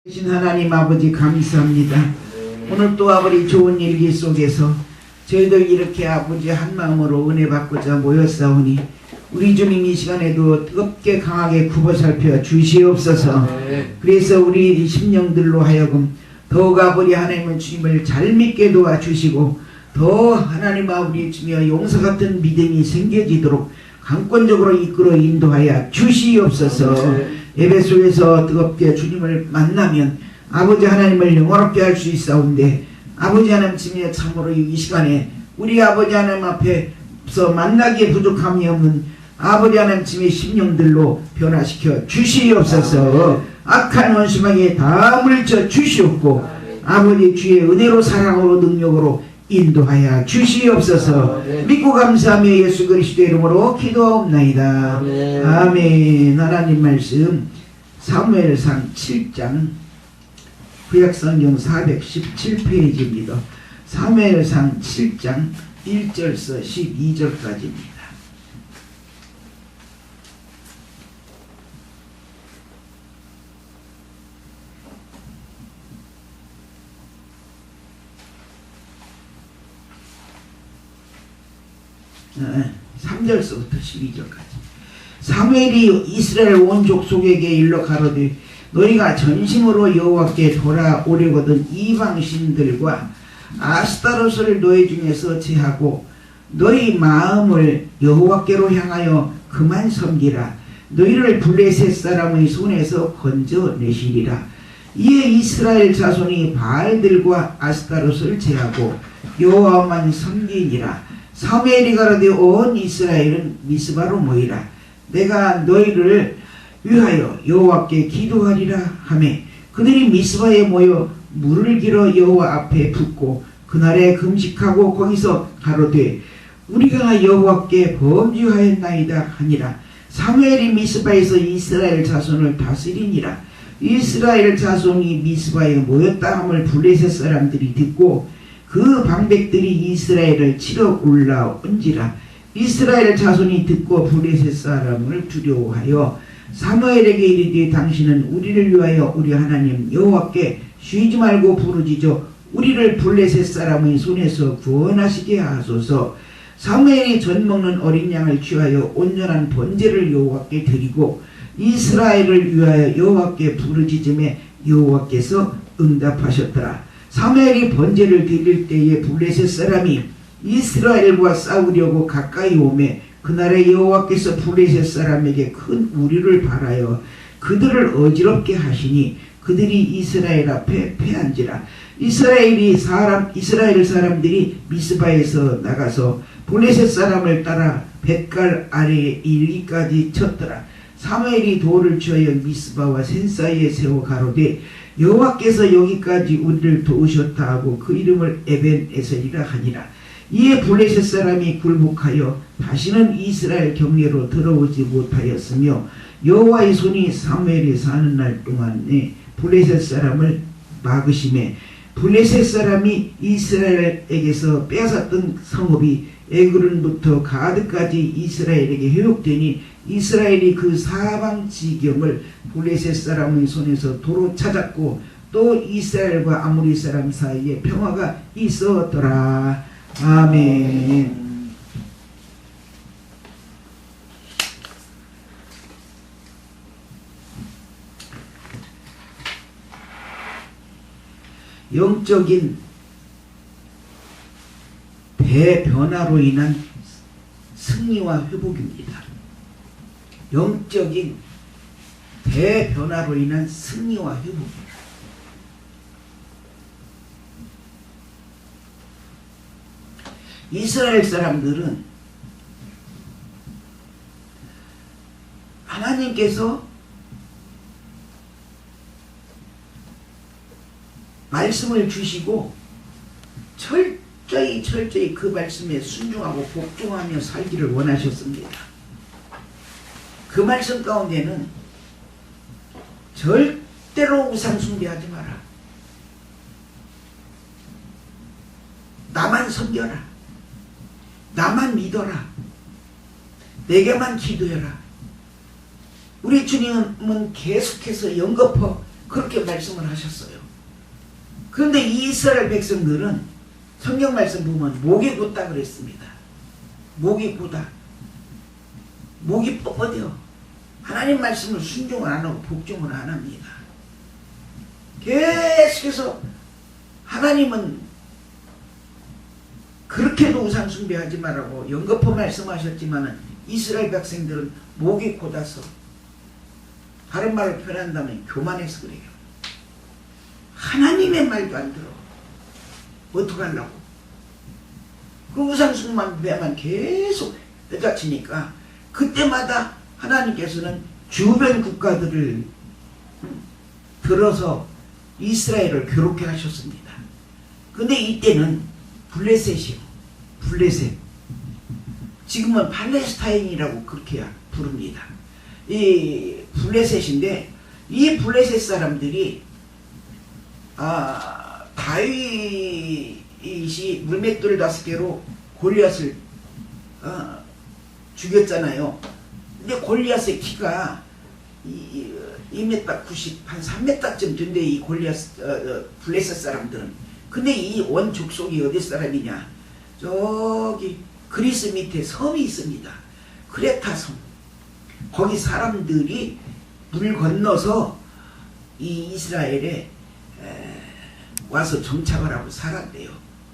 신 하나님 아버지 감사합니다. 오늘 또 아버지 좋은 일기 속에서 저희들 이렇게 아버지 한마음으로 은혜 받고자 모였사오니 우리 주님 이 시간에도 뜨겁게 강하게 굽어 살펴 주시옵소서. 그래서 우리 심령들로 하여금 더욱 아버지 하나님의 주님을 잘 믿게 도와주시고 더 하나님 아버지 주여 용서 같은 믿음이 생겨지도록 강권적으로 이끌어 인도하여 주시옵소서. 예배 속에서 뜨겁게 주님을 만나면 아버지 하나님을 영화롭게 할 수 있사온데 아버지 하나님 주님의 참으로 이 시간에 우리 아버지 하나님 앞에서 만나기에 부족함이 없는 아버지 하나님 주님의 심령들로 변화시켜 주시옵소서. 악한 원수마귀에 다 물리쳐 주시옵고 아버지 주의 은혜로 사랑으로 능력으로 인도하여 주시옵소서. 믿고 감사하며 예수 그리스도의 이름으로 기도하옵나이다. 아멘. 하나님 말씀 사무엘상 7장 구약성경 417페이지입니다. 사무엘상 7장 1절서 12절까지입니다. 네, 3절서부터 12절까지. 사무엘이 이스라엘 온 족속에게 일러 가로되 너희가 전심으로 여호와께 돌아오려거든 이방신들과 아스타롯을 너희 중에서 제하고 너희 마음을 여호와께로 향하여 그만 섬기라. 너희를 블레셋 사람의 손에서 건져내시리라. 이에 이스라엘 자손이 바알들과 아스타롯을 제하고 여호와만 섬기니라. 사무엘이 가로되 온 이스라엘은 미스바로 모이라. 내가 너희를 위하여 여호와께 기도하리라 하매 그들이 미스바에 모여 물을 길어 여호와 앞에 붓고 그날에 금식하고 거기서 가로되 우리가 여호와께 범죄하였나이다 하니라. 사무엘이 미스바에서 이스라엘 자손을 다스리니라. 이스라엘 자손이 미스바에 모였다 함을 블레셋 사람들이 듣고 그 방백들이 이스라엘을 치러 올라온지라. 이스라엘 자손이 듣고 블레셋 사람을 두려워하여 사무엘에게 이르되 당신은 우리를 위하여 우리 하나님 여호와께 쉬지 말고 부르짖어 우리를 블레셋 사람의 손에서 구원하시게 하소서. 사무엘이 전 먹는 어린 양을 취하여 온전한 번제를 여호와께 드리고 이스라엘을 위하여 여호와께 부르짖음에 여호와께서 응답하셨더라. 사무엘이 번제를 드릴 때에 블레셋 사람이 이스라엘과 싸우려고 가까이 오매 그날에 여호와께서 블레셋 사람에게 큰 우리를 발하여 그들을 어지럽게 하시니 그들이 이스라엘 앞에 패한지라. 이스라엘 사람들이 미스바에서 나가서 블레셋 사람을 따라 뱃갈 아래에 이르기까지 쳤더라. 사무엘이 돌을 취하여 미스바와 센 사이에 세워 가로되 여호와께서 여기까지 우리를 도우셨다 하고 그 이름을 에벤에셀이라 하니라. 이에 블레셋 사람이 굴복하여 다시는 이스라엘 경내로 들어오지 못하였으며 여호와의 손이 사무엘이 사는 날 동안에 블레셋 사람을 막으심에 블레셋 사람이 이스라엘에게서 빼앗았던 성읍이 에그론부터 가드까지 이스라엘에게 회복되니 이스라엘이 그 사방 지경을 블레셋 사람의 손에서 도로 찾았고 또 이스라엘과 아모리 사람 사이에 평화가 있었더라. 아멘. 영적인 대변화로 인한 승리와 회복입니다. 영적인 대변화로 인한 승리와 회복입니다. 이스라엘 사람들은 하나님께서 말씀을 주시고 철저히 그 말씀에 순종하고 복종하며 살기를 원하셨습니다. 그 말씀 가운데는 절대로 우상 숭배하지 마라. 나만 섬겨라. 나만 믿어라. 내게만 기도해라. 우리 주님은 계속해서 연거푸 그렇게 말씀을 하셨어요. 그런데 이 이스라엘 백성들은 성경 말씀 보면 목이 곧다 그랬습니다. 목이 곧다. 목이 뻣뻣해요. 하나님 말씀을 순종을 안 하고 복종을 안 합니다. 계속해서 하나님은 그렇게도 우상 숭배하지 말라고 연거푸 말씀하셨지만 이스라엘 백성들은 목이 곧아서, 다른 말로 표현한다면 교만해서 그래요. 하나님의 말도 안 들어. 어떡하려고. 그 우상 숭배만 계속 되닫히니까 그때마다 하나님께서는 주변 국가들을 들어서 이스라엘을 괴롭게 하셨습니다. 근데 이때는 블레셋이요. 블레셋. 지금은 팔레스타인이라고 그렇게 부릅니다. 이 블레셋인데, 이 블레셋 사람들이 다윗이 물맷돌 5개로 골리앗을 죽였잖아요. 근데 골리앗의 키가 2m 90, 한 3m쯤 된대, 이 골리앗, 블레셋 사람들은. 근데 이 원 족속이 어디 사람이냐? 저기 그리스 밑에 섬이 있습니다. 크레타 섬. 거기 사람들이 물 건너서 이 이스라엘에 와서 정착을 하고 살았대요.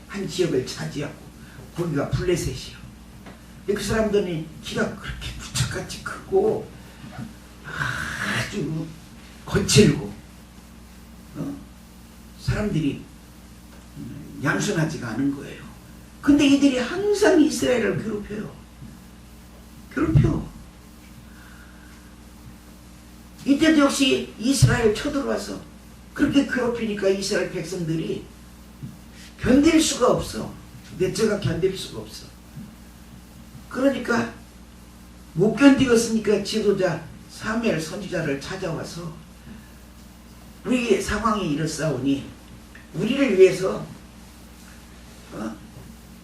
한 지역을 차지하고. 거기가 블레셋이요. 근데 그 사람들이 키가 그렇게 부처같이 크고 아주 거칠고 사람들이 양순하지가 않은 거예요. 근데 이들이 항상 이스라엘을 괴롭혀요. 괴롭혀. 이때도 역시 이스라엘 쳐들어와서 그렇게 괴롭히니까 이스라엘 백성들이 견딜 수가 없어. 내처가 견딜 수가 없어. 그러니까 못 견디겠으니까 지도자 사무엘 선지자를 찾아와서 우리 상황이 이렇사오니 우리를 위해서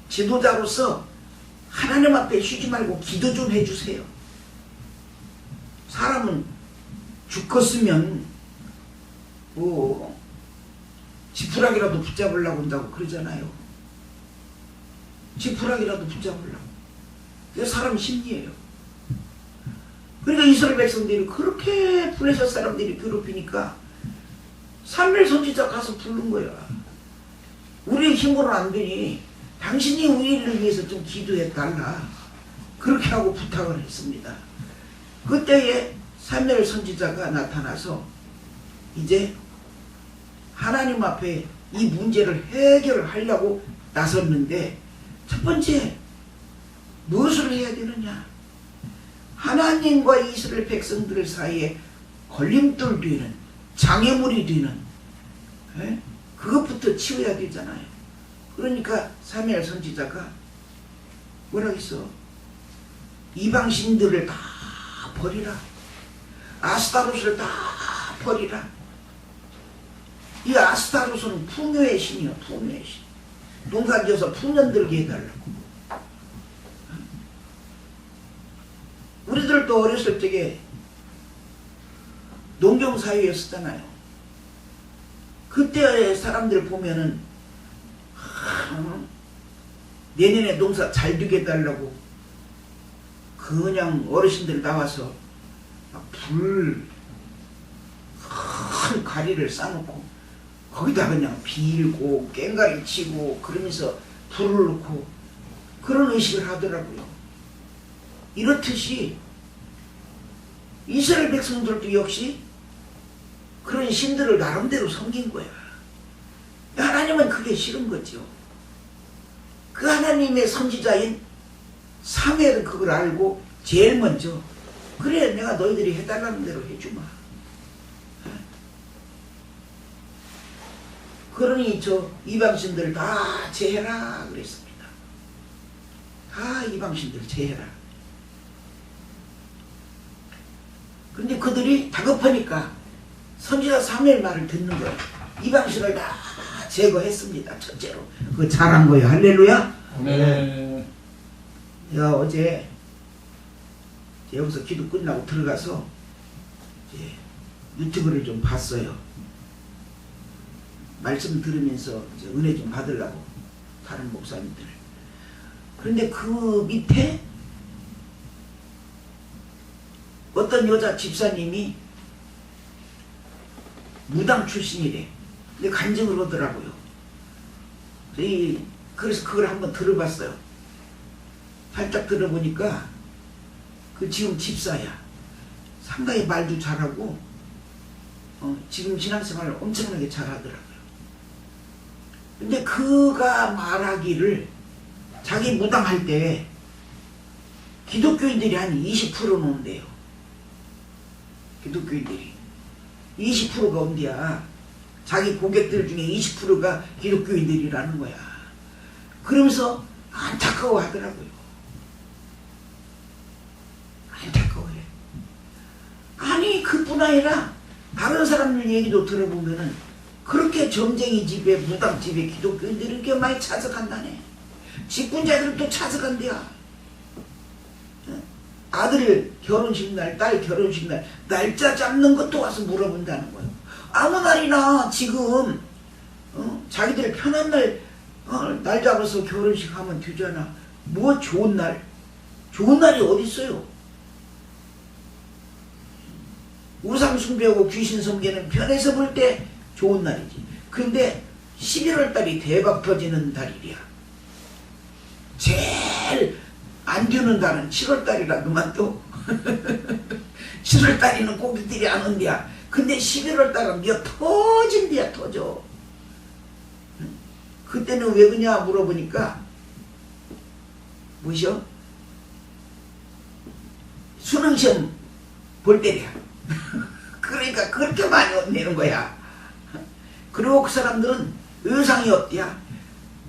지도자로서 하나님 앞에 쉬지 말고 기도 좀 해주세요. 사람은 죽었으면 지푸라기라도 붙잡으려고 한다고 그러잖아요. 지푸라기라도 붙잡으려고. 그게 사람 심리예요. 그러니까 이스라엘 백성들이 그렇게 블레셋 사람들이 괴롭히니까 사무엘 선지자 가서 부른 거야. 우리의 힘으로는 안 되니 당신이 우리를 위해서 좀 기도해 달라. 그렇게 하고 부탁을 했습니다. 그때에 사무엘 선지자가 나타나서 이제 하나님 앞에 이 문제를 해결하려고 나섰는데, 첫 번째 무엇을 해야 되느냐? 하나님과 이스라엘 백성들 사이에 걸림돌 되는, 장애물이 되는 그것부터 치워야 되잖아요. 그러니까 사무엘 선지자가 뭐라고 했어? 이방신들을 다 버리라. 아스타롯을 다 버리라. 이 아스타롯은 풍요의 신이요. 풍요의 신. 농사지어서 풍년 들게 해달라고. 우리들도 어렸을 적에 농경사회였었잖아요. 그때 사람들 보면은 내년에 농사 잘 되게 해달라고 그냥 어르신들 나와서 큰 가리를 싸놓고 거기다 그냥 빌고 꽹가리 치고 그러면서 불을 넣고 그런 의식을 하더라고요. 이렇듯이 이스라엘 백성들도 역시 그런 신들을 나름대로 섬긴 거야. 하나님은 그게 싫은 거죠. 그 하나님의 선지자인 사무엘은 그걸 알고 제일 먼저 그래 내가 너희들이 해달라는 대로 해주마. 그러니 저 이방신들을 다 제해라 그랬습니다. 다 이방신들 제해라. 근데 그들이 다급하니까 선지자 사무엘 말을 듣는 거예요. 이방신을 다 제거했습니다. 첫째로. 그거 잘한 거예요. 할렐루야. 네. 내가 어제 여기서 기도 끝나고 들어가서 이제 유튜브를 좀 봤어요. 말씀 들으면서 이제 은혜 좀 받으려고, 다른 목사님들. 그런데 그 밑에 어떤 여자 집사님이 무당 출신이래. 근데 간증을 하더라고요. 그래서 그걸 한번 들어봤어요. 살짝 들어보니까 그 지금 집사야. 상당히 말도 잘하고 지금 신앙생활을 엄청나게 잘하더라고요. 근데 그가 말하기를 자기 무당할 때 기독교인들이 한 20% 논대요. 기독교인들이 20%가 온대야. 자기 고객들 중에 20%가 기독교인들이라는 거야. 그러면서 안타까워 하더라고요. 안타까워해. 아니 그뿐 아니라 다른 사람들 얘기도 들어보면은 그렇게 점쟁이 집에, 무당 집에 기독교인들이 이렇게 많이 찾아간다네. 직분자들도 찾아간대야. 아들 결혼식 날, 딸 결혼식 날 날짜 잡는 것도 와서 물어본다는 거예요. 아무 날이나 지금 자기들 편한 날 날 잡아서 결혼식 하면 되잖아. 뭐 좋은 날? 좋은 날이 어디 있어요? 우상 숭배하고 귀신 섬기는 편에서 볼 때 좋은 날이지. 근데 11월 달이 대박 터지는 달이야. 제일 안 되는 달은 7월 달이라 그만 또. 7월 달에는 고객들이 안 온대야. 근데 11월 달은 몇 터진대야, 터져. 그때는 왜 그냐 물어보니까 뭐시오? 수능시험 볼 때래야. 그러니까 그렇게 많이 혼내는 거야. 그리고 그 사람들은 의상이 어때야?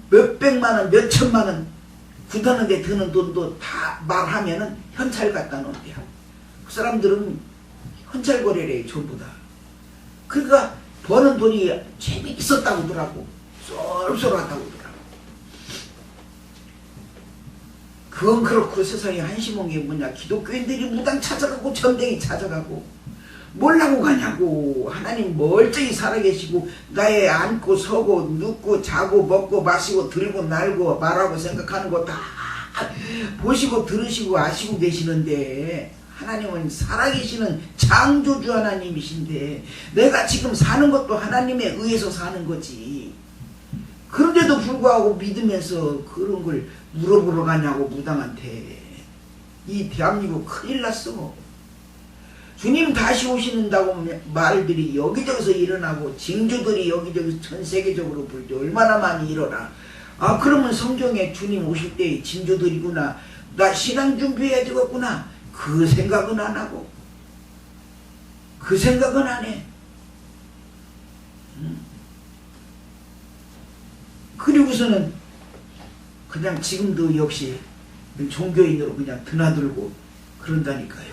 몇백만원, 몇천만원 굳었는데 드는 돈도 다 말하면은 현찰 갖다 놓은대요. 그 사람들은 현찰 거래래 전부 다. 그러니까 버는 돈이 재밌었다고 하더라고. 쏠쏠하다고 하더라고. 그건 그렇고 세상에 한심한 게 뭐냐. 기독교인들이 무당 찾아가고 점쟁이 찾아가고 뭘 하고 가냐고. 하나님 멀쩡히 살아계시고 나의 앉고 서고 눕고 자고 먹고 마시고 들고 날고 말하고 생각하는 거 다 보시고 들으시고 아시고 계시는데 하나님은 살아계시는 창조주 하나님이신데 내가 지금 사는 것도 하나님에 의해서 사는 거지. 그런데도 불구하고 믿으면서 그런 걸 물어보러 가냐고 무당한테. 이 대한민국 큰일 났어. 주님 다시 오시는다고 말들이 여기저기서 일어나고 징조들이 여기저기서 전 세계적으로 볼 때 얼마나 많이 일어나. 아 그러면 성경에 주님 오실 때 징조들이구나. 나 신앙 준비해야 되겠구나. 그 생각은 안 하고 그 생각은 안 해. 그리고서는 그냥 지금도 역시 종교인으로 그냥 드나들고 그런다니까요.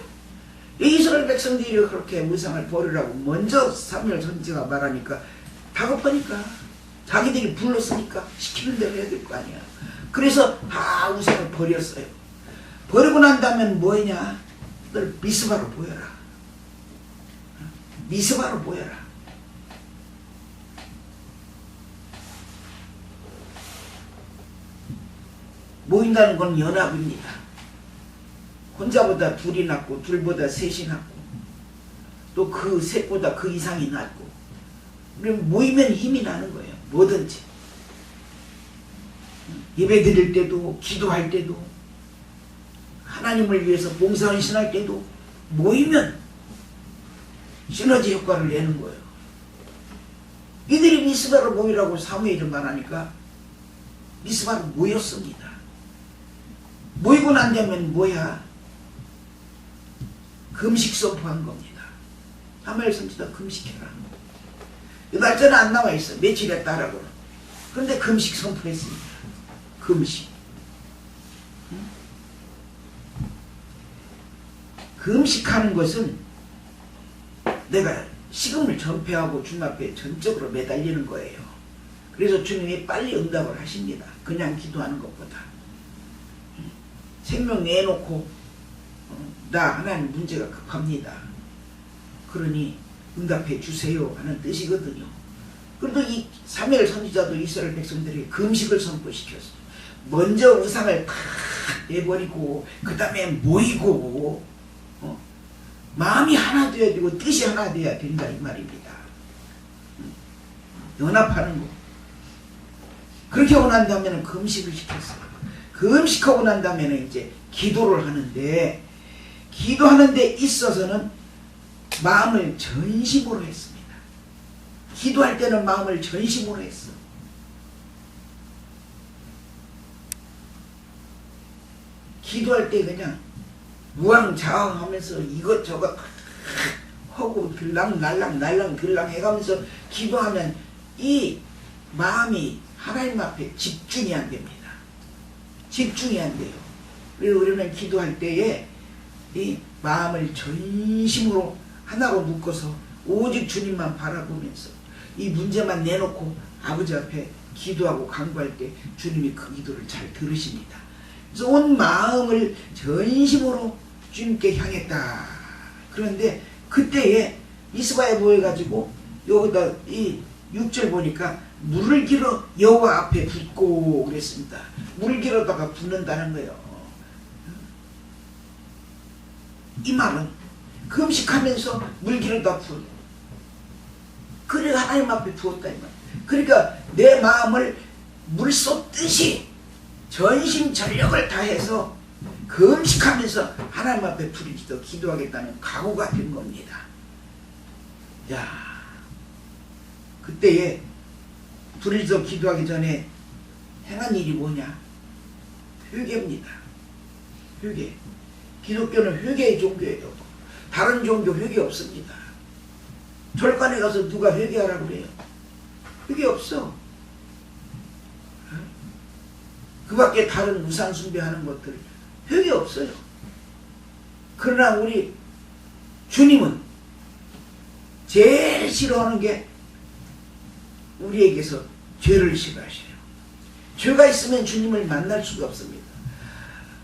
이스라엘 백성들이 그렇게 우상을 버리라고 먼저 사무엘 선지자가 말하니까 다급하니까 자기들이 불렀으니까 시키는 대로 해야 될 거 아니야. 그래서 다 우상을 버렸어요. 버리고 난 다음엔 뭐냐? 널 미스바로 보여라. 미스바로 보여라. 모인다는 건 연합입니다. 혼자보다 둘이 낫고 둘보다 셋이 낫고 또 그 셋보다 그 이상이 낫고 그럼 모이면 힘이 나는 거예요. 뭐든지 예배 드릴 때도 기도할 때도 하나님을 위해서 봉사헌신할 때도 모이면 시너지 효과를 내는 거예요. 이들이 미스바로 모이라고 사무엘이 말하니까 미스바로 모였습니다. 모이고 난 다음엔 뭐야? 금식 선포한 겁니다. 사무엘 선지자 금식해라. 이 날짜는 안 나와 있어. 며칠 했다라고는. 그런데 금식 선포했습니다. 금식. 금식하는 것은 내가 식음을 전폐하고 주님 앞에 전적으로 매달리는 거예요. 그래서 주님이 빨리 응답을 하십니다. 그냥 기도하는 것보다. 생명 내놓고 나 하나님 문제가 급합니다. 그러니 응답해 주세요 하는 뜻이거든요. 그래도 이 사무엘 선지자도 이스라엘 백성들에게 금식을 선포시켰어요. 먼저 우상을 다 내버리고 그 다음에 모이고 마음이 하나 되어야 되고 뜻이 하나 되어야 된다 이 말입니다. 연합하는 거. 그렇게 하고 난 다음에는 금식을 시켰어요. 금식하고 난 다음에는 이제 기도를 하는데, 기도하는 데 있어서는 마음을 전심으로 했습니다. 기도할 때는 마음을 전심으로 했어. 기도할 때 그냥 우왕좌왕하면서 이것저것 하고 들랑날랑 해가면서 기도하면 이 마음이 하나님 앞에 집중이 안 됩니다. 집중이 안 돼요. 그래서 우리는 기도할 때에 이 마음을 전심으로 하나로 묶어서 오직 주님만 바라보면서 이 문제만 내놓고 아버지 앞에 기도하고 간구할 때 주님이 그 기도를 잘 들으십니다. 그래서 온 마음을 전심으로 주님께 향했다. 그런데 그때에 미스바에 모여가지고 여기다 이 6절 보니까 물을 길어 여호와 앞에 붓고 그랬습니다. 물 길어다가 붓는다는 거예요. 이 말은 금식하면서 물 길어다 붓. 그래가 하나님 앞에 부었다 이 말. 그러니까 내 마음을 물 쏟듯이 전심전력을 다해서 금식하면서 하나님 앞에 부르짖어 기도하겠다는 각오가 된 겁니다. 야, 그때에 부르짖어 기도하기 전에 행한 일이 뭐냐? 회개입니다. 회개. 기독교는 회개의 종교예요. 다른 종교 회개 없습니다. 절간에 가서 누가 회개하라고 그래요? 회개 없어. 그 밖에 다른 우상 숭배하는 것들 회개 없어요. 그러나 우리 주님은 제일 싫어하는 게 우리에게서 죄를 싫어하셔요. 죄가 있으면 주님을 만날 수가 없습니다.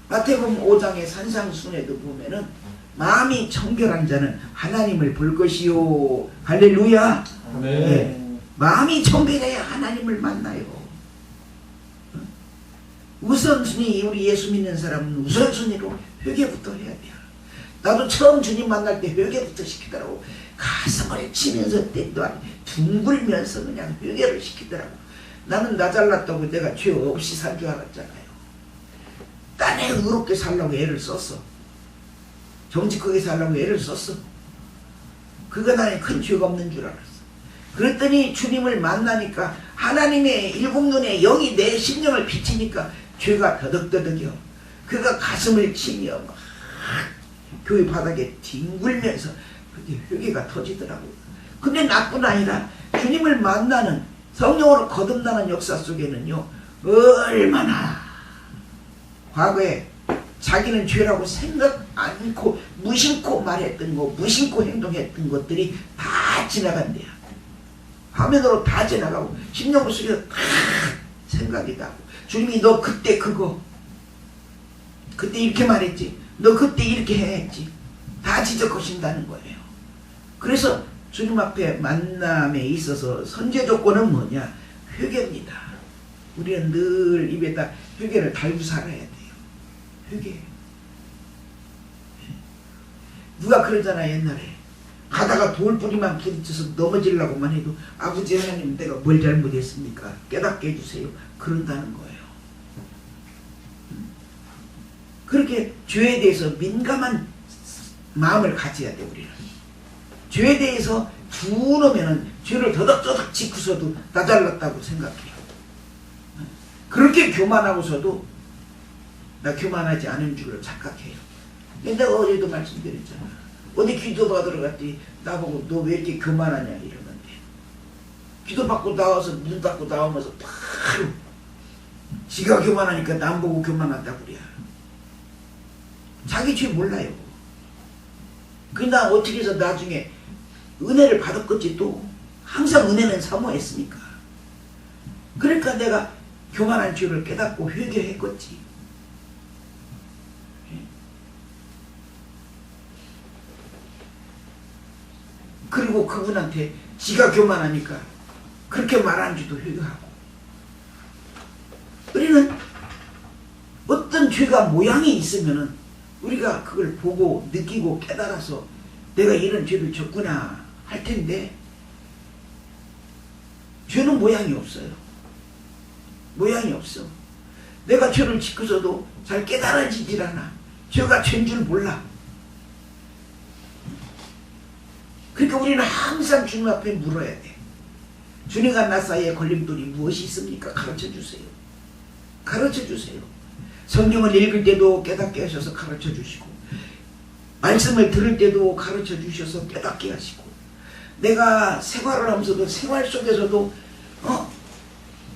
마태복음 5장의 산상순에도 보면은 마음이 정결한 자는 하나님을 볼 것이요. 할렐루야. 네. 마음이 정결해야 하나님을 만나요. 우선순위, 우리 예수 믿는 사람은 우선순위로 회개부터 해야 돼요. 나도 처음 주님 만날 때 회개부터 시키더라고. 가슴을 치면서 때도 아니 둥글면서 그냥 회개를 시키더라고. 나는 나 잘났다고 내가 죄 없이 살 줄 알았잖아요. 딴에 의롭게 살려고 애를 썼어. 정직하게 살려고 애를 썼어. 그거 나는 큰 죄가 없는 줄 알았어. 그랬더니 주님을 만나니까 하나님의 일곱 눈에 영이 내 심령을 비치니까 죄가 더덕더덕이요. 그가 가슴을 치며 막 교회 바닥에 뒹굴면서 그게 회개가 터지더라고요. 근데 나뿐 아니라 주님을 만나는 성령으로 거듭나는 역사 속에는요, 얼마나 과거에 자기는 죄라고 생각 않고 무심코 말했던 거, 무심코 행동했던 것들이 다 지나간대요. 화면으로 다 지나가고 심령 속에서 다 생각이 나고, 주님이 너 그때 그거 그때 이렇게 말했지, 너 그때 이렇게 했지, 다 지적하신다는 거예요. 그래서 주님 앞에 만남에 있어서 선제 조건은 뭐냐? 회개입니다. 우리는 늘 입에다 회개를 달고 살아야 돼요. 회개. 누가 그러잖아. 옛날에 가다가 돌뿌리만 부딪혀서 넘어지려고만 해도 아버지 하나님 내가 뭘 잘못했습니까? 깨닫게 해주세요. 그런다는 거예요. 그렇게 죄에 대해서 민감한 마음을 가져야 돼. 우리는 죄에 대해서 두놓으면 죄를 더덕더덕 짓고서도 나 잘났다고 생각해요. 그렇게 교만하고서도 나 교만하지 않은 줄로 착각해요. 내가 어제도 말씀드렸잖아. 어디 기도받으러 갔더니 나보고 너 왜 이렇게 교만하냐 이러는데, 기도받고 나와서 문 닫고 나오면서 바로 지가 교만하니까 남 보고 교만한다고 그래. 자기 죄 몰라요. 그나 어떻게 해서 나중에 은혜를 받았겠지. 또 항상 은혜는 사모했으니까. 그러니까 내가 교만한 죄를 깨닫고 회개했겠지. 그리고 그분한테 지가 교만하니까 그렇게 말하는지도 회개하고. 우리는 어떤 죄가 모양이 있으면은 우리가 그걸 보고 느끼고 깨달아서 내가 이런 죄를 졌구나 할 텐데, 죄는 모양이 없어요. 모양이 없어. 내가 죄를 짓고서도 잘 깨달아지질 않아. 죄가 죄인 줄 몰라. 그러니까 우리는 항상 주님 앞에 물어야 돼. 주님과 나 사이에 걸림돌이 무엇이 있습니까? 가르쳐 주세요. 가르쳐 주세요. 성경을 읽을 때도 깨닫게 하셔서 가르쳐 주시고, 말씀을 들을 때도 가르쳐 주셔서 깨닫게 하시고, 내가 생활을 하면서도 생활 속에서도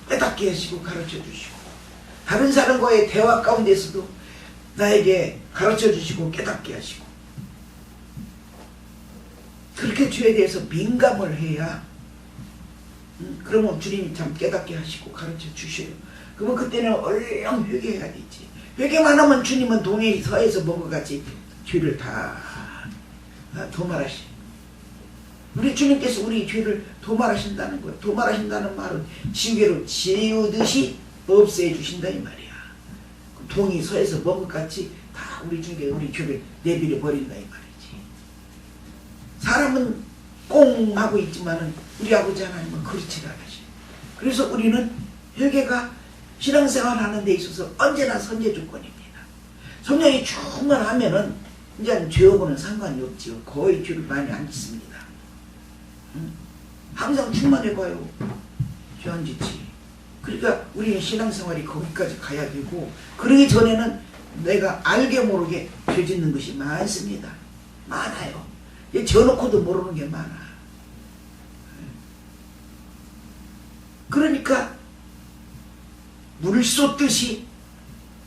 깨닫게 하시고 가르쳐 주시고, 다른 사람과의 대화 가운데서도 나에게 가르쳐 주시고 깨닫게 하시고, 그렇게 죄에 대해서 민감을 해야 그러면 주님이 참 깨닫게 하시고 가르쳐 주셔요. 그러면 그때는 얼른 회개해야 되지. 회개만 하면 주님은 동해 서에서 본 것 같이 죄를 다 도말하시. 우리 주님께서 우리 죄를 도말하신다는 거예요. 도말하신다는 말은 지우개로 지우듯이 없애 주신다 이 말이야. 동이 서에서 본 것 같이 다 우리 주님께 우리 죄를 내버려 버린다 이 말이지. 사람은 꽁 하고 있지만은 우리 아버지 하나님은 그렇지 않으시. 그래서 우리는 회개가 신앙생활 하는 데 있어서 언제나 선제 조건입니다. 성령이 충만하면은 이제 죄하고는 상관이 없지요. 거의 죄를 많이 안 짓습니다. 항상 충만해봐요. 죄 안 짓지. 그러니까 우리는 신앙생활이 거기까지 가야 되고, 그러기 전에는 내가 알게 모르게 죄 짓는 것이 많습니다. 많아요. 져놓고도 모르는 게 많아. 그러니까 물을 쏟듯이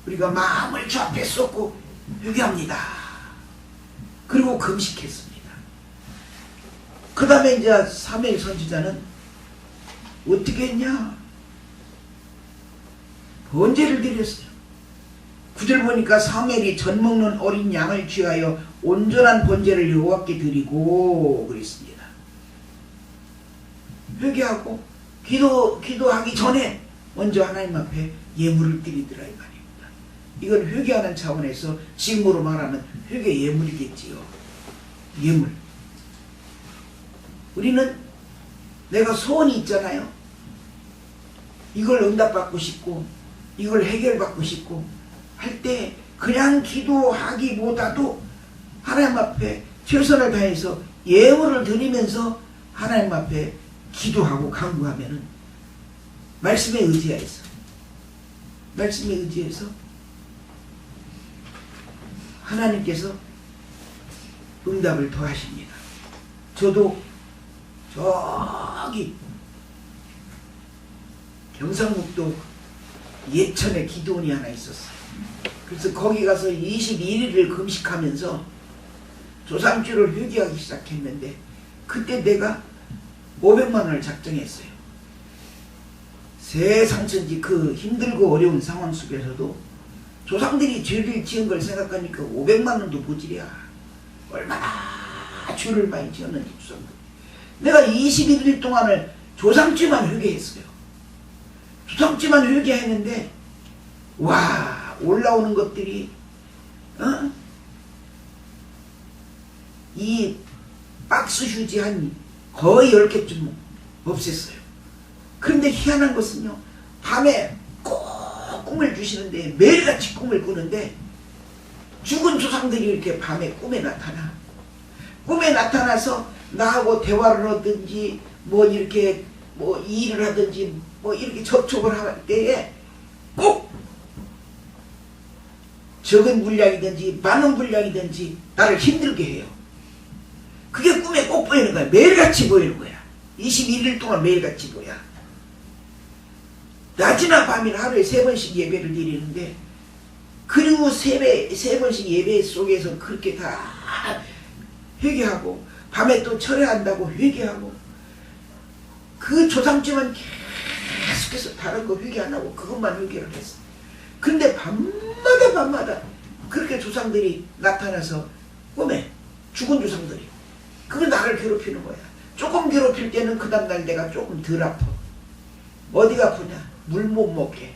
우리가 마음을 주 앞에 쏟고 회개합니다. 그리고 금식했습니다. 그 다음에 이제 사무엘 선지자는 어떻게 했냐? 번제를 드렸어요. 9절 보니까 사무엘이 젖 먹는 어린 양을 취하여 온전한 번제를 여호와께 드리고 그랬습니다. 회개하고 기도하기 전에 먼저 하나님 앞에 예물을 드리더라 이 말입니다. 이건 회개하는 차원에서 지금으로 말하면 회개 예물이겠지요. 예물. 우리는 내가 소원이 있잖아요. 이걸 응답받고 싶고 이걸 해결받고 싶고 할 때 그냥 기도하기보다도 하나님 앞에 최선을 다해서 예물을 드리면서 하나님 앞에 기도하고 간구하면은 말씀에 의지해서 하나님께서 응답을 더하십니다. 저도 저기 경상북도 예천에 기도원이 하나 있었어요. 그래서 거기 가서 21일을 금식하면서 조상주를 회개하기 시작했는데, 그때 내가 500만 원을 작정했어요. 세상천지 그 힘들고 어려운 상황 속에서도 조상들이 죄를 지은 걸 생각하니까 500만 원도 모질이야. 얼마나 죄를 많이 지었는지 조상들. 내가 21일 동안을 조상죄만 회개했어요. 조상죄만 회개했는데 와, 올라오는 것들이 이 박스 휴지 한 거의 10개쯤 없앴어요. 그런데 희한한 것은요, 밤에 꼭 꿈을 주시는데 매일같이 꿈을 꾸는데 죽은 조상들이 이렇게 밤에 꿈에 나타나. 꿈에 나타나서 나하고 대화를 하든지 뭐 이렇게 뭐 일을 하든지 뭐 이렇게 접촉을 할 때에 꼭 적은 분량이든지 많은 분량이든지 나를 힘들게 해요. 그게 꿈에 꼭 보이는 거야. 매일같이 보이는 거야. 21일 동안 매일같이 보여. 낮이나 밤이나 하루에 3번씩 예배를 드리는데, 그리고 세 번씩 예배 속에서 그렇게 다 회개하고 밤에 또 철회한다고 회개하고, 그 조상죄만 계속해서 다른 거 회개 안 하고 그것만 회개를 했어. 근데 밤마다 그렇게 조상들이 나타나서 꿈에, 죽은 조상들이 그거 나를 괴롭히는 거야. 조금 괴롭힐 때는 그 다음날 내가 조금 덜 아파. 어디가 아프냐? 물 못 먹게.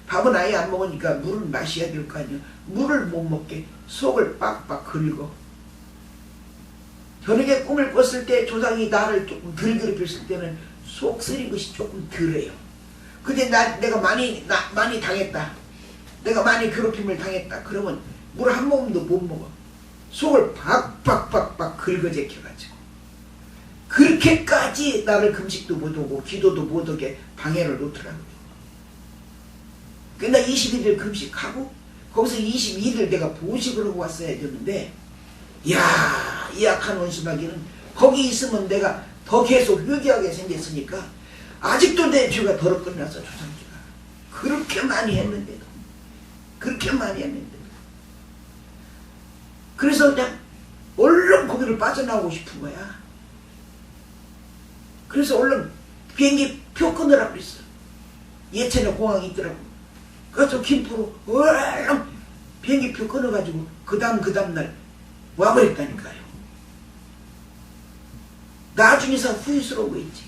밥은 아예 안 먹으니까 물을 마셔야 될 거 아니야. 물을 못 먹게 속을 빡빡 긁어. 저녁에 꿈을 꿨을 때 조상이 나를 조금 덜 괴롭혔을 때는 속 쓰린 것이 조금 덜해요. 근데 내가 많이 당했다. 내가 많이 괴롭힘을 당했다. 그러면 물 한 모금도 못 먹어. 속을 박박박박 긁어제껴가지고. 그렇게까지 나를 금식도 못하고 기도도 못하게 방해를 놓더라고요. 근데 21일 금식하고 거기서 22일 내가 보식을 하고 왔어야 되는데, 야, 이 악한 원수마귀는 거기 있으면 내가 더 계속 회개하게 생겼으니까 아직도 내 죄가 더럽 끝났어. 조상기가 그렇게 많이 했는데도, 그렇게 많이 했는데도. 그래서 그냥 얼른 거기를 빠져나오고 싶은 거야. 그래서 얼른 비행기 표 끊으라고 그랬어. 예천에 공항이 있더라고. 그래서 김포로 얼른 비행기 표 끊어가지고 그 다음날 와버렸다니까요. 나중에서 후회스러운 거 있지.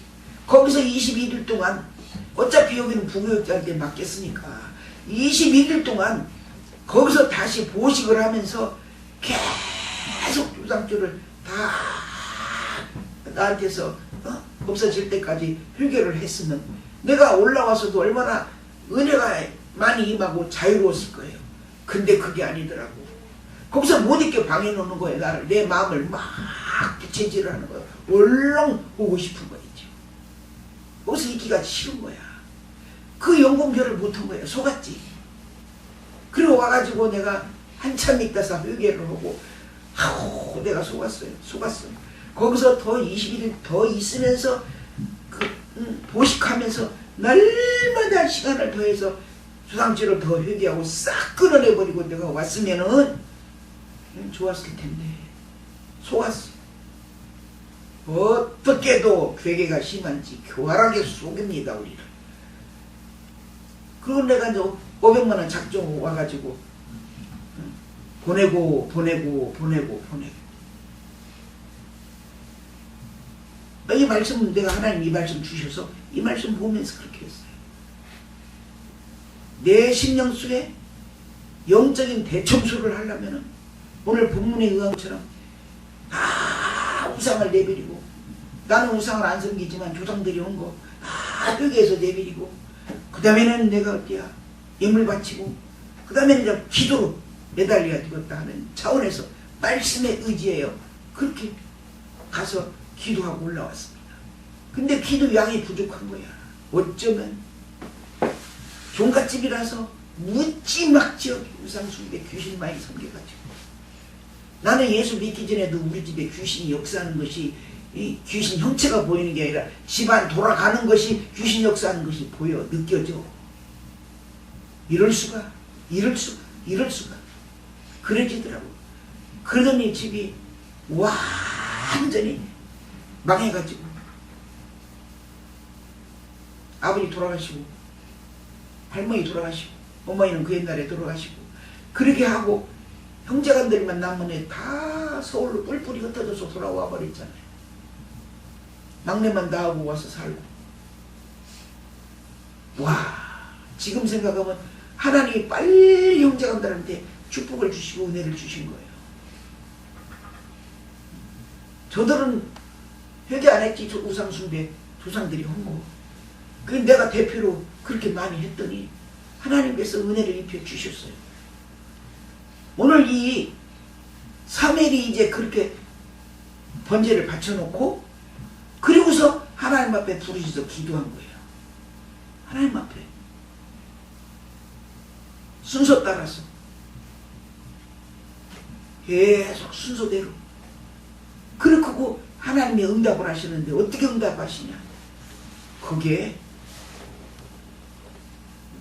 거기서 21일 동안 어차피 여기는 부교육자한테 맡겼으니까 21일 동안 거기서 다시 보식을 하면서 계속 주상주를 다 나한테서 없어질 때까지 회개를 했으면 내가 올라와서도 얼마나 은혜가 많이 임하고 자유로웠을 거예요. 근데 그게 아니더라고. 거기서 못 있게 방해 놓는 거예요. 나를, 내 마음을 막 부채질을 하는 거예요. 얼렁 오고 싶은 거였죠. 거기서 있기가 싫은 거야. 그 연공별을 못한 거예요. 속았지. 그리고 와가지고 내가 한참 있다가 회개를 하고, 아우, 내가 속았어요. 거기서 더 21일 더 있으면서 보식하면서 날마다 시간을 더해서 주상죄를 더 회개하고 싹 끊어내버리고 내가 왔으면은 좋았을 텐데 속았어. 어떻게도 괴계가 심한지 교활하게 속입니다, 우리를. 그리고 내가 이제 500만 원 작정 와가지고 보내고 이 말씀은 내가 하나님 이 말씀 주셔서 이 말씀 보면서 그렇게 했어요. 내 심령 속에 영적인 대청소를 하려면은 오늘 본문의 의왕처럼 다 우상을 내버리고, 나는 우상을 안 섬기지만 조상들이 온 거 다 회개해서 내버리고, 그 다음에는 내가 어디야 예물 바치고, 그 다음에는 이제 기도로 매달려야 되겠다 하는 차원에서 말씀에 의지해요. 그렇게 가서 기도하고 올라왔습니다. 근데 기도 양이 부족한 거야. 어쩌면 종갓집이라서 묻지막지 우상숭배 귀신 많이 섬겨가지고. 나는 예수 믿기 전에도 우리 집에 귀신이 역사하는 것이, 이 귀신 형체가 보이는 게 아니라 집안 돌아가는 것이 귀신 역사하는 것이 보여, 느껴져. 이럴 수가 그래지더라고. 그러더니 집이 완전히 망해가지고 아버지 돌아가시고 할머니 돌아가시고 어머니는 그 옛날에 돌아가시고 그렇게 하고 형제간들만 남은 애 다 서울로 뿔뿔이 흩어져서 돌아와 버렸잖아요. 막내만 나하고 와서 살고. 와, 지금 생각하면 하나님이 빨리 형제간들한테 축복을 주시고 은혜를 주신 거예요. 저들은 회개 안 했지. 저 우상숭배 조상들이 한 거. 그 내가 대표로 그렇게 많이 했더니 하나님께서 은혜를 입혀 주셨어요. 오늘 이 사무엘이 이제 그렇게 번제를 바쳐놓고 그리고서 하나님 앞에 부르짖어 기도한 거예요. 하나님 앞에 순서 따라서 계속 순서대로 그렇고 하나님이 응답을 하시는데 어떻게 응답하시냐. 그게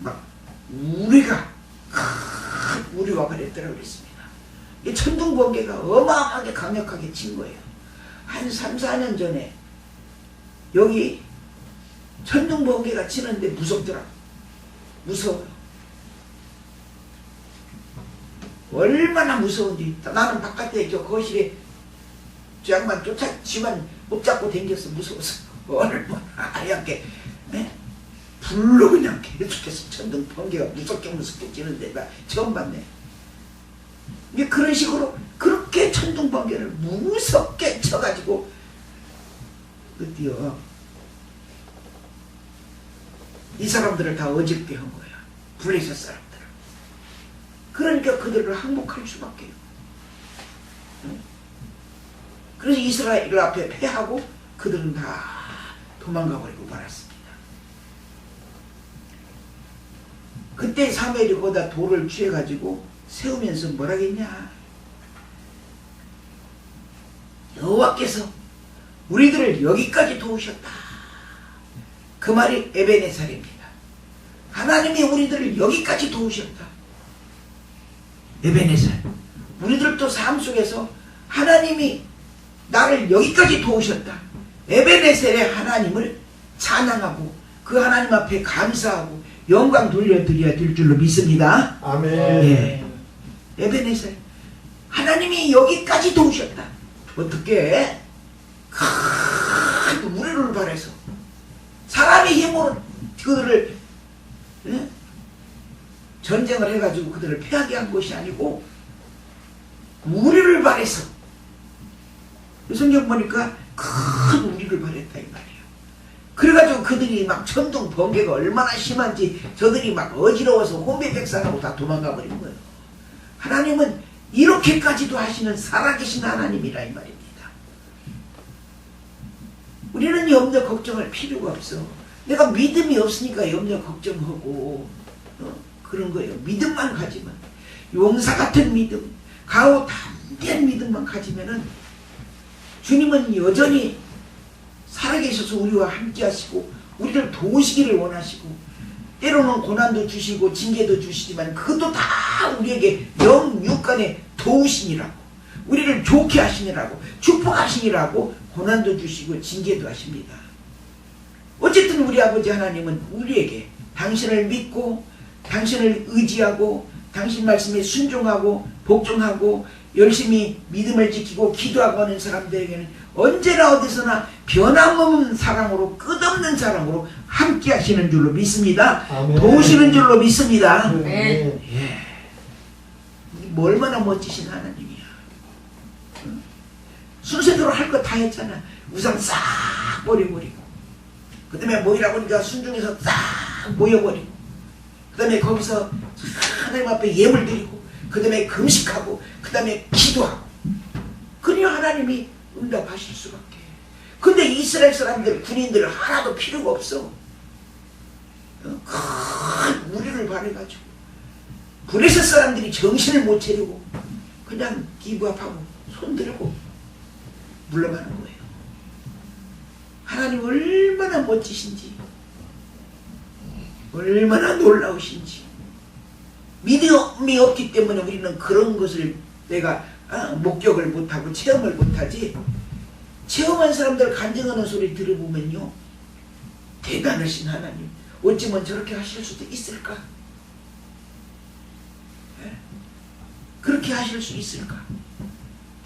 막 우리가 그랬더라고 그랬습니다. 이 천둥번개가 어마어마하게 강력하게 친 거예요. 한 3, 4년 전에 여기 천둥번개가 치는데 무섭더라고. 무서워요. 얼마나 무서운지. 나는 바깥에 저 거실에 양만 쫓았지만 못 잡고 댕겼어. 무서워서 얼마나 하얗게 불로 그냥 계속해서 천둥 번개가 무섭게 찌는데 나 처음 봤네. 그런 식으로 그렇게 천둥 번개를 무섭게 쳐가지고 드디어 이 사람들을 다 어집게 한 거야. 블레셋 사람들을. 그러니까 그들을 항복할 수밖에요. 그래서 이스라엘 앞에 패하고 그들은 다 도망가 버리고 말았습니다. 그때 사무엘이 거기다 돌을 취해가지고 세우면서 뭐라겠냐. 여호와께서 우리들을 여기까지 도우셨다. 그 말이 에베네살입니다. 하나님이 우리들을 여기까지 도우셨다. 에베네살. 우리들도 삶 속에서 하나님이 나를 여기까지 도우셨다. 에베네셀의 하나님을 찬양하고 그 하나님 앞에 감사하고 영광 돌려드려야 될 줄로 믿습니다. 아멘. 예. 에베네셀. 하나님이 여기까지 도우셨다. 어떻게? 큰 우리를 바라서 사람의 힘으로 그들을 전쟁을 해가지고 그들을 패하게 한 것이 아니고 우리를 바라서 성경 보니까 큰 우리를 바랬다 이 말이에요. 그래가지고 그들이 막 천둥 번개가 얼마나 심한지 저들이 막 어지러워서 혼비백산하고 다 도망가 버린 거예요. 하나님은 이렇게까지도 하시는 살아계신 하나님이라 이 말입니다. 우리는 염려 걱정할 필요가 없어. 내가 믿음이 없으니까 염려 걱정하고 그런 거예요. 믿음만 가지면, 용사 같은 믿음, 강호 담대한 믿음만 가지면은 주님은 여전히 살아계셔서 우리와 함께 하시고 우리를 도우시기를 원하시고 때로는 고난도 주시고 징계도 주시지만 그것도 다 우리에게 영육간의 도우시니라고, 우리를 좋게 하시니라고, 축복하시니라고 고난도 주시고 징계도 하십니다. 어쨌든 우리 아버지 하나님은 우리에게 당신을 믿고 당신을 의지하고 당신 말씀에 순종하고 복종하고 열심히 믿음을 지키고 기도하고 하는 사람들에게는 언제나 어디서나 변함없는 사랑으로 끝없는 사랑으로 함께 하시는 줄로 믿습니다. 아멘. 도우시는 줄로 믿습니다. 아멘. 예. 얼마나 멋지신 하나님이야. 순서대로 할 거 다 했잖아. 우상 싹 버려버리고 그 다음에 모이라고 하니까 순종해서 싹 모여버리고 그 다음에 거기서 하나님 앞에 예물 드리고 그 다음에 금식하고 그 다음에 기도하고 그러니 하나님이 응답하실 수밖에. 근데 이스라엘 사람들 군인들 하나도 필요가 없어. 큰 우리를 바래가지고 블레셋 사람들이 정신을 못 차리고 그냥 기부합하고 손들고 물러가는 거예요. 하나님 얼마나 멋지신지, 얼마나 놀라우신지. 믿음이 없기 때문에 우리는 그런 것을 내가 목격을 못하고 체험을 못하지. 체험한 사람들 간증하는 소리 들어보면요, 대단하신 하나님, 어찌면 저렇게 하실 수도 있을까? 그렇게 하실 수 있을까?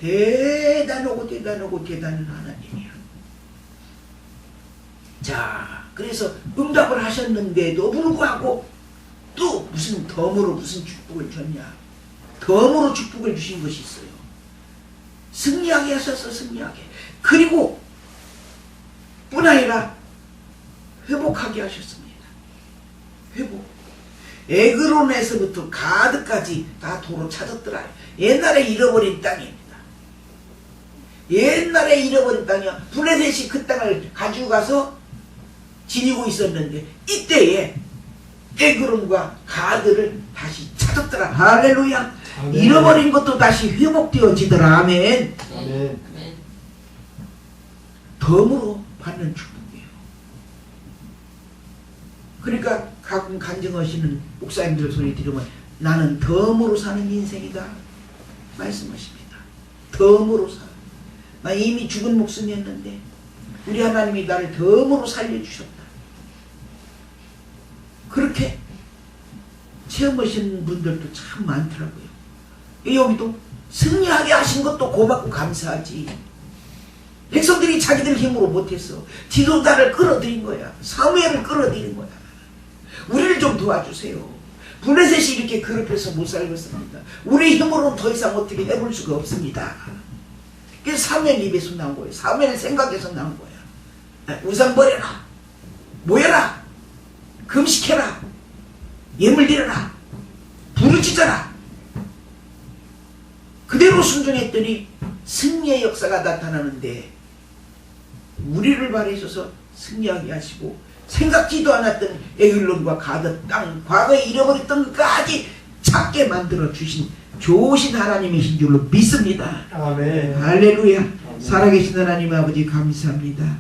대단하고 대단하고 대단한 하나님이야. 자, 그래서 응답을 하셨는데도 불구하고 또 무슨 덤으로 무슨 축복을 줬냐? 덤으로 축복을 주신 것이 있어요. 승리하게 하셔서 승리하게. 그리고 뿐 아니라 회복하게 하셨습니다. 회복. 에그론에서부터 가드까지 다 도로 찾았더라. 옛날에 잃어버린 땅입니다. 옛날에 잃어버린 땅이야. 블레셋이 그 땅을 가지고 가서 지니고 있었는데 이때에 에그론과 가드를 다시 찾았더라. 할렐루야. 아멘. 잃어버린 것도 다시 회복되어지더라. 아멘. 아멘. 덤으로 받는 축복이에요. 그러니까 가끔 간증하시는 목사님들 소리 들으면 나는 덤으로 사는 인생이다 말씀하십니다. 덤으로 살아. 나 이미 죽은 목숨이었는데 우리 하나님이 나를 덤으로 살려주셨다. 그렇게 체험하시는 분들도 참 많더라고요. 여기도 승리하게 하신 것도 고맙고 감사하지. 백성들이 자기들 힘으로 못했어. 지도자를 끌어들인 거야. 사무엘을 끌어들인 거야. 우리를 좀 도와주세요. 블레셋이 이렇게 괴롭혀서 못 살겠습니다. 우리 힘으로는 더 이상 어떻게 해볼 수가 없습니다. 그래서 사무엘 입에서 나온 거예요. 사무엘 생각에서 나온 거야. 우상 버려라. 모여라. 금식해라. 예물 드려라. 부르짖어라. 그대로 순종했더니 승리의 역사가 나타나는데 우리를 바라셔서 승리하게 하시고 생각지도 않았던 에글론과 가드 땅 과거에 잃어버렸던 것까지 찾게 만들어 주신 좋으신 하나님이신 줄로 믿습니다. 아멘. 할렐루야. 살아계신 하나님 아버지 감사합니다.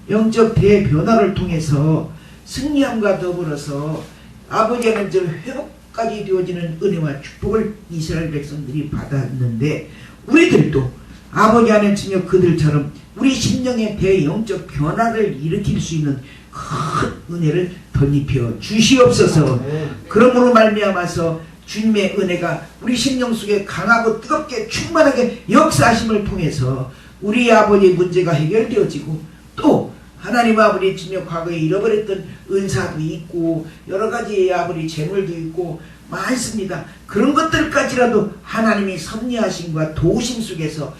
영적 대변화를 통해서 승리함과 더불어서 아버지는 저 회복까지 되어지는 은혜와 축복을 이스라엘 백성들이 받았는데 우리들도 아버지 안에 지녀 그들처럼 우리 심령의 대영적 변화를 일으킬 수 있는 큰 은혜를 덧입혀 주시옵소서. 그러므로 말미암아서 주님의 은혜가 우리 심령 속에 강하고 뜨겁게 충만하게 역사하심을 통해서 우리 아버지의 문제가 해결되어지고 또 하나님 아버지 지녀 과거에 잃어버렸던 은사도 있고 여러가지 아버지 재물도 있고 많습니다. 그런 것들까지라도 하나님이 섭리하심과 도우심 속에서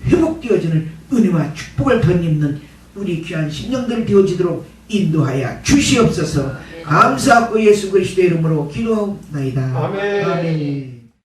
회복되어지는 은혜와 축복을 덧입는 우리 귀한 심령들 되어지도록 인도하여 주시옵소서. 감사하고 예수 그리스도의 이름으로 기도하옵나이다. 아멘. 아멘.